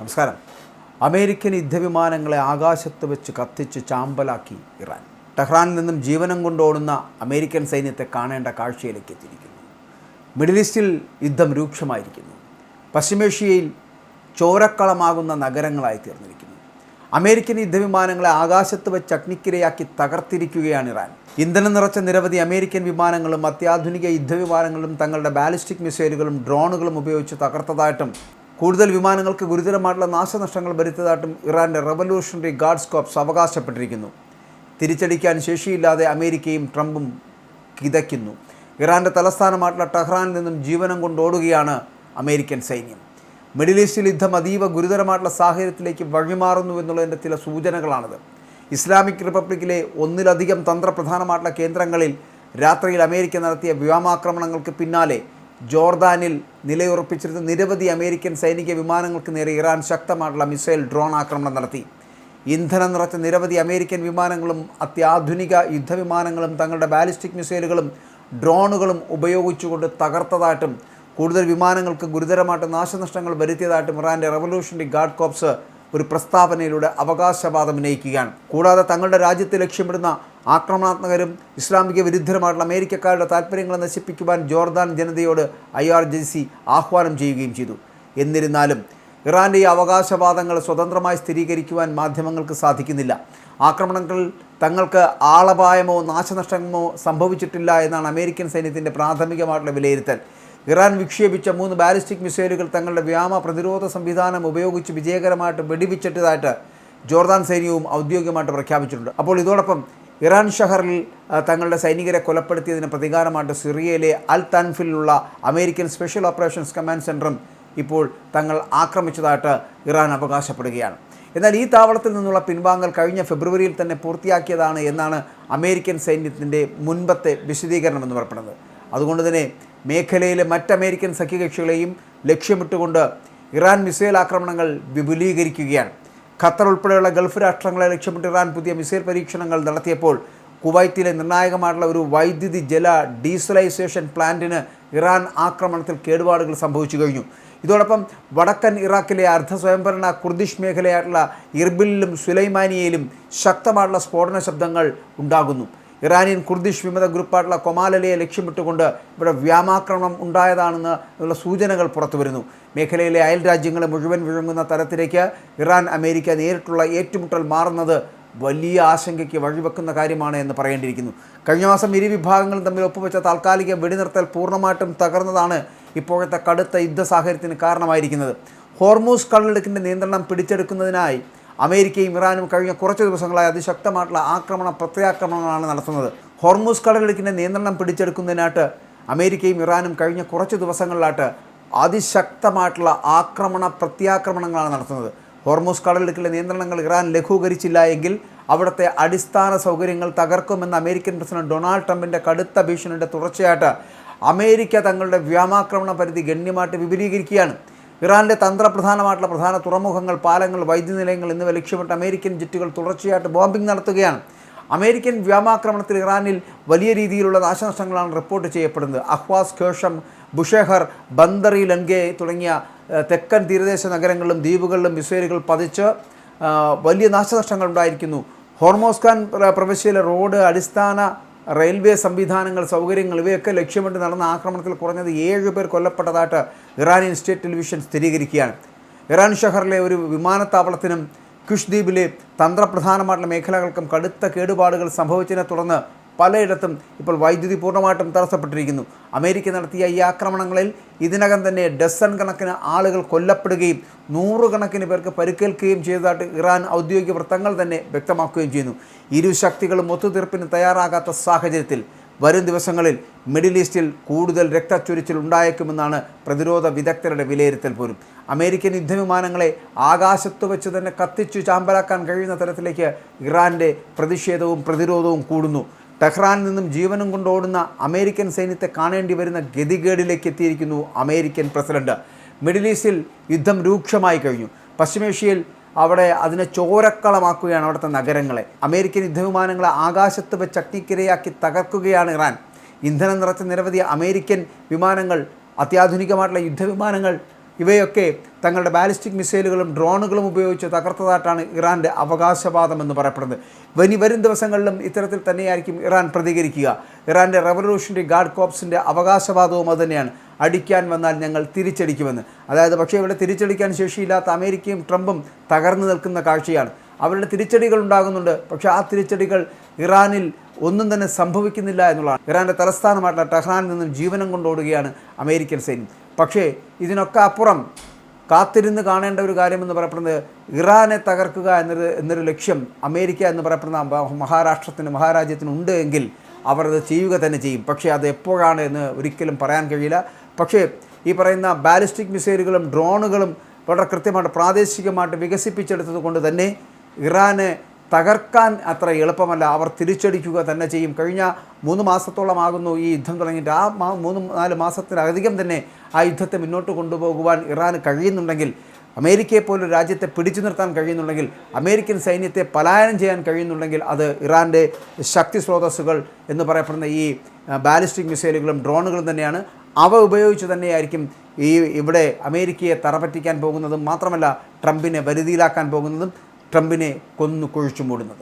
നമസ്കാരം. അമേരിക്കൻ യുദ്ധവിമാനങ്ങളെ ആകാശത്ത് വെച്ച് കത്തിച്ച് ചാമ്പലാക്കി ഇറാൻ. ടെഹ്റാനിൽ നിന്നും ജീവനം കൊണ്ടോടുന്ന അമേരിക്കൻ സൈന്യത്തെ കാണേണ്ട കാഴ്ചയിലേക്ക് എത്തിയിരിക്കുന്നു. മിഡിൽ ഈസ്റ്റിൽ യുദ്ധം രൂക്ഷമായിരിക്കുന്നു. പശ്ചിമേഷ്യയിൽ ചോരക്കളമാകുന്ന നഗരങ്ങളായി തീർന്നിരിക്കുന്നു. അമേരിക്കൻ യുദ്ധവിമാനങ്ങളെ ആകാശത്ത് വെച്ച് അഗ്നിക്കിരയാക്കി തകർത്തിരിക്കുകയാണ് ഇറാൻ. ഇന്ധനം നിറച്ച നിരവധി അമേരിക്കൻ വിമാനങ്ങളും അത്യാധുനിക യുദ്ധവിമാനങ്ങളും തങ്ങളുടെ ബാലിസ്റ്റിക് മിസൈലുകളും ഡ്രോണുകളും ഉപയോഗിച്ച് തകർത്തതായിട്ടും കൂടുതൽ വിമാനങ്ങൾക്ക് ഗുരുതരമായിട്ടുള്ള നാശനഷ്ടങ്ങൾ വരുത്തിയതായിട്ടും ഇറാൻ്റെ റവല്യൂഷണറി ഗാർഡ്സ് കോർപ്സ് അവകാശപ്പെട്ടിരിക്കുന്നു. തിരിച്ചടിക്കാൻ ശേഷിയില്ലാതെ അമേരിക്കയും ട്രംപും കിതയ്ക്കുന്നു. ഇറാൻ്റെ തലസ്ഥാനമായിട്ടുള്ള ടെഹ്റാനിൽ നിന്നും ജീവനം കൊണ്ടോടുകയാണ് അമേരിക്കൻ സൈന്യം. മിഡിൽ ഈസ്റ്റിൽ യുദ്ധം അതീവ ഗുരുതരമായിട്ടുള്ള സാഹചര്യത്തിലേക്ക് വഴിമാറുന്നു എന്നുള്ളതിൻ്റെ ചില സൂചനകളാണിത്. ഇസ്ലാമിക് റിപ്പബ്ലിക്കിലെ ഒന്നിലധികം തന്ത്രപ്രധാനമായിട്ടുള്ള കേന്ദ്രങ്ങളിൽ രാത്രിയിൽ അമേരിക്ക നടത്തിയ വ്യോമാക്രമണങ്ങൾക്ക് പിന്നാലെ ജോർദാനിൽ നിലയുറപ്പിച്ചിരുന്ന നിരവധി അമേരിക്കൻ സൈനിക വിമാനങ്ങൾക്ക് നേരെ ഇറാൻ ശക്തമായിട്ടുള്ള മിസൈൽ ഡ്രോൺ ആക്രമണം നടത്തി. ഇന്ധനം നിറച്ച നിരവധി അമേരിക്കൻ വിമാനങ്ങളും അത്യാധുനിക യുദ്ധവിമാനങ്ങളും തങ്ങളുടെ ബാലിസ്റ്റിക് മിസൈലുകളും ഡ്രോണുകളും ഉപയോഗിച്ചുകൊണ്ട് തകർത്തതായിട്ടും കൂടുതൽ വിമാനങ്ങൾക്ക് ഗുരുതരമായിട്ട് നാശനഷ്ടങ്ങൾ വരുത്തിയതായിട്ടും ഇറാൻ്റെ റവല്യൂഷണറി ഗാർഡ് കോർപ്സ് ഒരു പ്രസ്താവനയിലൂടെ അവകാശവാദം ഉന്നയിക്കുകയാണ്. കൂടാതെ തങ്ങളുടെ രാജ്യത്തെ ലക്ഷ്യമിടുന്ന ആക്രമണാത്മകരും ഇസ്ലാമിക വിരുദ്ധരുമായിട്ടുള്ള അമേരിക്കക്കാരുടെ താൽപ്പര്യങ്ങളെ നശിപ്പിക്കുവാൻ ജോർദാൻ ജനതയോട് IRGC ആഹ്വാനം ചെയ്യുകയും ചെയ്തു. എന്നിരുന്നാലും ഇറാൻ്റെ ഈ അവകാശവാദങ്ങൾ സ്വതന്ത്രമായി സ്ഥിരീകരിക്കുവാൻ മാധ്യമങ്ങൾക്ക് സാധിക്കുന്നില്ല. ആക്രമണങ്ങളിൽ തങ്ങൾക്ക് ആളപായമോ നാശനഷ്ടമോ സംഭവിച്ചിട്ടില്ല എന്നാണ് അമേരിക്കൻ സൈന്യത്തിൻ്റെ പ്രാഥമികമായിട്ടുള്ള വിലയിരുത്തൽ. ഇറാൻ വിക്ഷേപിച്ച 3 ബാലിസ്റ്റിക് മിസൈലുകൾ തങ്ങളുടെ വ്യോമ പ്രതിരോധ സംവിധാനം ഉപയോഗിച്ച് വിജയകരമായിട്ട് വെടിവെച്ചിട്ടതായിട്ട് ജോർദാൻ സൈന്യവും ഔദ്യോഗികമായിട്ട് പ്രഖ്യാപിച്ചിട്ടുണ്ട്. അപ്പോൾ ഇതോടൊപ്പം ഇറാൻ ഷഹറിൽ തങ്ങളുടെ സൈനികരെ കൊലപ്പെടുത്തിയതിന് പ്രതികാരമായിട്ട് സിറിയയിലെ അൽ തൻഫിലുള്ള അമേരിക്കൻ സ്പെഷ്യൽ ഓപ്പറേഷൻസ് കമാൻഡ് സെൻറ്ററും ഇപ്പോൾ തങ്ങൾ ആക്രമിച്ചതായിട്ട് ഇറാൻ അവകാശപ്പെടുകയാണ്. എന്നാൽ ഈ താവളത്തിൽ നിന്നുള്ള പിൻവാങ്ങൽ കഴിഞ്ഞ ഫെബ്രുവരിയിൽ തന്നെ പൂർത്തിയാക്കിയതാണ് എന്നാണ് അമേരിക്കൻ സൈന്യത്തിൻ്റെ മുൻപത്തെ വിശദീകരണം എന്ന് പറയപ്പെടുന്നത്. അതുകൊണ്ട് തന്നെ മേഖലയിലെ മറ്റ് അമേരിക്കൻ സഖ്യകക്ഷികളെയും ലക്ഷ്യമിട്ടുകൊണ്ട് ഇറാൻ മിസൈൽ ആക്രമണങ്ങൾ വിപുലീകരിക്കുകയാണ്. ഖത്തർ ഉൾപ്പെടെയുള്ള ഗൾഫ് രാഷ്ട്രങ്ങളെ ലക്ഷ്യമിട്ട് ഇറാൻ പുതിയ മിസൈൽ പരീക്ഷണങ്ങൾ നടത്തിയപ്പോൾ കുവൈത്തിലെ നിർണായകമായിട്ടുള്ള ഒരു വൈദ്യുതി ജല ഡീസലൈസേഷൻ പ്ലാന്റിന് ഇറാൻ ആക്രമണത്തിൽ കേടുപാടുകൾ സംഭവിച്ചു കഴിഞ്ഞു. ഇതോടൊപ്പം വടക്കൻ ഇറാഖിലെ അർദ്ധ സ്വയംഭരണ കുർദിഷ് മേഖലയായിട്ടുള്ള ഇർബിലിലും സുലൈമാനിയയിലും ശക്തമായിട്ടുള്ള സ്ഫോടന ശബ്ദങ്ങൾ ഉണ്ടാകുന്നു. ഇറാനിയൻ കുർദിഷ് വിമത ഗ്രൂപ്പായിട്ടുള്ള കൊമാലലയെ ലക്ഷ്യമിട്ടുകൊണ്ട് ഇവിടെ വ്യോമാക്രമണം ഉണ്ടായതാണെന്ന് ഉള്ള സൂചനകൾ പുറത്തു വരുന്നു. മേഖലയിലെ അയൽ രാജ്യങ്ങളെ മുഴുവൻ വിഴുങ്ങുന്ന തരത്തിലേക്ക് ഇറാൻ അമേരിക്ക നേരിട്ടുള്ള ഏറ്റുമുട്ടൽ മാറുന്നത് വലിയ ആശങ്കയ്ക്ക് വഴിവെക്കുന്ന കാര്യമാണ് എന്ന് പറയേണ്ടിയിരിക്കുന്നു. കഴിഞ്ഞ മാസം ഇരു വിഭാഗങ്ങളും തമ്മിൽ ഒപ്പുവെച്ച താൽക്കാലിക വെടിനിർത്തൽ പൂർണ്ണമായിട്ടും തകർന്നതാണ് ഇപ്പോഴത്തെ കടുത്ത യുദ്ധ സാഹചര്യത്തിന് കാരണമായിരിക്കുന്നത്. ഹോർമൂസ് കടലിടുക്കിൻ്റെ നിയന്ത്രണം പിടിച്ചെടുക്കുന്നതിനായി അമേരിക്കയും ഇറാനും കഴിഞ്ഞ കുറച്ച് ദിവസങ്ങളായി അതിശക്തമായിട്ടുള്ള പ്രത്യാക്രമണങ്ങളാണ് നടത്തുന്നത്. ഹോർമൂസ് കടലിടുക്കിൻ്റെ നിയന്ത്രണം പിടിച്ചെടുക്കുന്നതിനായിട്ട് അമേരിക്കയും ഇറാനും കഴിഞ്ഞ കുറച്ച് ദിവസങ്ങളിലായിട്ട് അതിശക്തമായിട്ടുള്ള പ്രത്യാക്രമണങ്ങളാണ് നടത്തുന്നത്. ഹോർമൂസ് കടലിടുക്കിലെ നിയന്ത്രണങ്ങൾ ഇറാൻ ലഘൂകരിച്ചില്ല എങ്കിൽ അവിടുത്തെ അടിസ്ഥാന സൗകര്യങ്ങൾ തകർക്കുമെന്ന് അമേരിക്കൻ പ്രസിഡന്റ് ഡൊണാൾഡ് ട്രംപിൻ്റെ കടുത്ത ഭീഷണിയുടെ തുടർച്ചയായിട്ട് അമേരിക്ക തങ്ങളുടെ വ്യോമാക്രമണ പരിധി ഗണ്യമായിട്ട് വിപുലീകരിക്കുകയാണ്. ഇറാൻ്റെ തന്ത്രപ്രധാനമായിട്ടുള്ള പ്രധാന തുറമുഖങ്ങൾ, പാലങ്ങൾ, വൈദ്യുതി നിലയങ്ങൾ എന്നിവ ലക്ഷ്യമിട്ട് അമേരിക്കൻ ജെറ്റുകൾ തുടർച്ചയായിട്ട് ബോംബിംഗ് നടത്തുകയാണ്. അമേരിക്കൻ വ്യോമാക്രമണത്തിൽ ഇറാനിൽ വലിയ രീതിയിലുള്ള നാശനഷ്ടങ്ങളാണ് റിപ്പോർട്ട് ചെയ്യപ്പെടുന്നത്. അഹ്വാസ്, ഖേഷം, ബുഷേഹർ, ബന്ദറി, ലൻഗെ തുടങ്ങിയ തെക്കൻ തീരദേശ നഗരങ്ങളിലും ദ്വീപുകളിലും മിസൈലുകൾ പതിച്ച് വലിയ നാശനഷ്ടങ്ങൾ ഉണ്ടായിരിക്കുന്നു. ഹോർമോസ്ഖാൻ പ്രവിശ്യയിലെ റോഡ്, അടിസ്ഥാന റെയിൽവേ സംവിധാനങ്ങൾ, സൗകര്യങ്ങൾ ഇവയൊക്കെ ലക്ഷ്യമിട്ട് നടന്ന ആക്രമണത്തിൽ കുറഞ്ഞത് 7 പേർ കൊല്ലപ്പെട്ടതായിട്ട് ഇറാനിയൻ സ്റ്റേറ്റ് ടെലിവിഷൻ സ്ഥിരീകരിക്കുകയാണ്. ഇറാൻ ഷഹറിലെ ഒരു വിമാനത്താവളത്തിനും കുഷ് ദ്വീപിലെ തന്ത്രപ്രധാനമായിട്ടുള്ള മേഖലകൾക്കും കടുത്ത കേടുപാടുകൾ സംഭവിച്ചതിനെ തുടർന്ന് പലയിടത്തും ഇപ്പോൾ വൈദ്യുതി പൂർണ്ണമായിട്ടും തടസ്സപ്പെട്ടിരിക്കുന്നു. അമേരിക്ക നടത്തിയ ഈ ആക്രമണങ്ങളിൽ ഇതിനകം തന്നെ ഡസൻ കണക്കിന് ആളുകൾ കൊല്ലപ്പെടുകയും 100 കണക്കിന് പേർക്ക് പരിക്കേൽക്കുകയും ചെയ്തതായിട്ട് ഇറാൻ ഔദ്യോഗിക വൃത്തങ്ങൾ തന്നെ വ്യക്തമാക്കുകയും ചെയ്യുന്നു. ഇരു ശക്തികളും ഒത്തുതീർപ്പിന് തയ്യാറാകാത്ത സാഹചര്യത്തിൽ വരും ദിവസങ്ങളിൽ മിഡിൽ ഈസ്റ്റിൽ കൂടുതൽ രക്തച്ചൊരിച്ചിൽ ഉണ്ടായേക്കുമെന്നാണ് പ്രതിരോധ വിദഗ്ധരുടെ വിലയിരുത്തൽ പോലും. അമേരിക്കൻ യുദ്ധവിമാനങ്ങളെ ആകാശത്ത് വെച്ച് തന്നെ കത്തിച്ചു ചാമ്പലാക്കാൻ കഴിയുന്ന തരത്തിലേക്ക് ഇറാൻ്റെ പ്രതിഷേധവും പ്രതിരോധവും കൂടുന്നു. ടെഹ്റാനിൽ നിന്നും ജീവനും കൊണ്ടോടുന്ന അമേരിക്കൻ സൈന്യത്തെ കാണേണ്ടി വരുന്ന ഗതികേടിലേക്ക് എത്തിയിരിക്കുന്നു അമേരിക്കൻ പ്രസിഡന്റ്. മിഡിൽ ഈസ്റ്റിൽ യുദ്ധം രൂക്ഷമായി കഴിഞ്ഞു. പശ്ചിമേഷ്യയിൽ അവിടെ അതിനെ ചോരക്കളമാക്കുകയാണ് അവിടുത്തെ നഗരങ്ങളെ. അമേരിക്കൻ യുദ്ധവിമാനങ്ങളെ ആകാശത്ത് വെച്ച് അഗ്നിക്കിരയാക്കി തകർക്കുകയാണ് ഇറാൻ. ഇന്ധനം നിറച്ച നിരവധി അമേരിക്കൻ വിമാനങ്ങൾ, അത്യാധുനികമായിട്ടുള്ള യുദ്ധവിമാനങ്ങൾ ഇവയൊക്കെ തങ്ങളുടെ ബാലിസ്റ്റിക് മിസൈലുകളും ഡ്രോണുകളും ഉപയോഗിച്ച് തകർത്തതായിട്ടാണ് ഇറാൻ്റെ അവകാശവാദമെന്ന് പറയപ്പെടുന്നത്. വരും ദിവസങ്ങളിലും ഇത്തരത്തിൽ തന്നെയായിരിക്കും ഇറാൻ പ്രതികരിക്കുക. ഇറാൻ്റെ റവല്യൂഷണറി ഗാർഡ് കോപ്സിൻ്റെ അവകാശവാദവും അതുതന്നെയാണ്, അടിക്കാൻ വന്നാൽ ഞങ്ങൾ തിരിച്ചടിക്കുമെന്ന്. അതായത് പക്ഷേ ഇവിടെ തിരിച്ചടിക്കാൻ ശേഷിയില്ലാത്ത അമേരിക്കയും ട്രംപും തകർന്നു നിൽക്കുന്ന കാഴ്ചയാണ്. അവരുടെ തിരിച്ചടികൾ ഉണ്ടാകുന്നുണ്ട്, പക്ഷേ ആ തിരിച്ചടികൾ ഇറാനിൽ ഒന്നും തന്നെ സംഭവിക്കുന്നില്ല എന്നുള്ളതാണ്. ഇറാൻ്റെ തലസ്ഥാനമായിട്ടുള്ള ടെഹ്റാനിൽ നിന്നും ജീവനം കൊണ്ടോടുകയാണ് അമേരിക്കൻ സൈന്യം. പക്ഷേ ഇതിനൊക്കെ അപ്പുറം കാത്തിരുന്ന് കാണേണ്ട ഒരു കാര്യമെന്ന് പറയപ്പെടുന്നത് ഇറാനെ തകർക്കുക എന്നൊരു ലക്ഷ്യം അമേരിക്ക എന്ന് പറയപ്പെടുന്ന മഹാരാജ്യത്തിനുണ്ട് എങ്കിൽ അവർ അത് ചെയ്യുക തന്നെ ചെയ്യും. പക്ഷേ അത് എപ്പോഴാണ് എന്ന് ഒരിക്കലും പറയാൻ കഴിയില്ല. പക്ഷേ ഈ പറയുന്ന ബാലിസ്റ്റിക് മിസൈലുകളും ഡ്രോണുകളും വളരെ കൃത്യമായിട്ട് പ്രാദേശികമായിട്ട് വികസിപ്പിച്ചെടുത്തത് കൊണ്ട് തന്നെ ഇറാനെ തകർക്കാൻ അത്ര എളുപ്പമല്ല. അവർ തിരിച്ചടിക്കുക തന്നെ ചെയ്യും. കഴിഞ്ഞ 3 മാസത്തോളമാകുന്നു ഈ യുദ്ധം തുടങ്ങിയിട്ട്. ആ 3-4 മാസത്തിലധികം തന്നെ ആ യുദ്ധത്തെ മുന്നോട്ട് കൊണ്ടുപോകുവാൻ ഇറാന് കഴിയുന്നുണ്ടെങ്കിൽ, അമേരിക്കയെപ്പോലൊരു രാജ്യത്തെ പിടിച്ചു നിർത്താൻ കഴിയുന്നുണ്ടെങ്കിൽ, അമേരിക്കൻ സൈന്യത്തെ പലായനം ചെയ്യാൻ കഴിയുന്നുണ്ടെങ്കിൽ അത് ഇറാൻ്റെ ശക്തി സ്രോതസ്സുകൾ എന്ന് പറയപ്പെടുന്ന ഈ ബാലിസ്റ്റിക് മിസൈലുകളും ഡ്രോണുകളും തന്നെയാണ്. അവ ഉപയോഗിച്ച് തന്നെയായിരിക്കും ഇവിടെ അമേരിക്കയെ തറപറ്റിക്കാൻ പോകുന്നതും മാത്രമല്ല ട്രംപിനെ വരുതിയിലാക്കാൻ പോകുന്നതും ട്രംപിനെ കൊന്നു കുഴിച്ചു മൂടുന്നതും.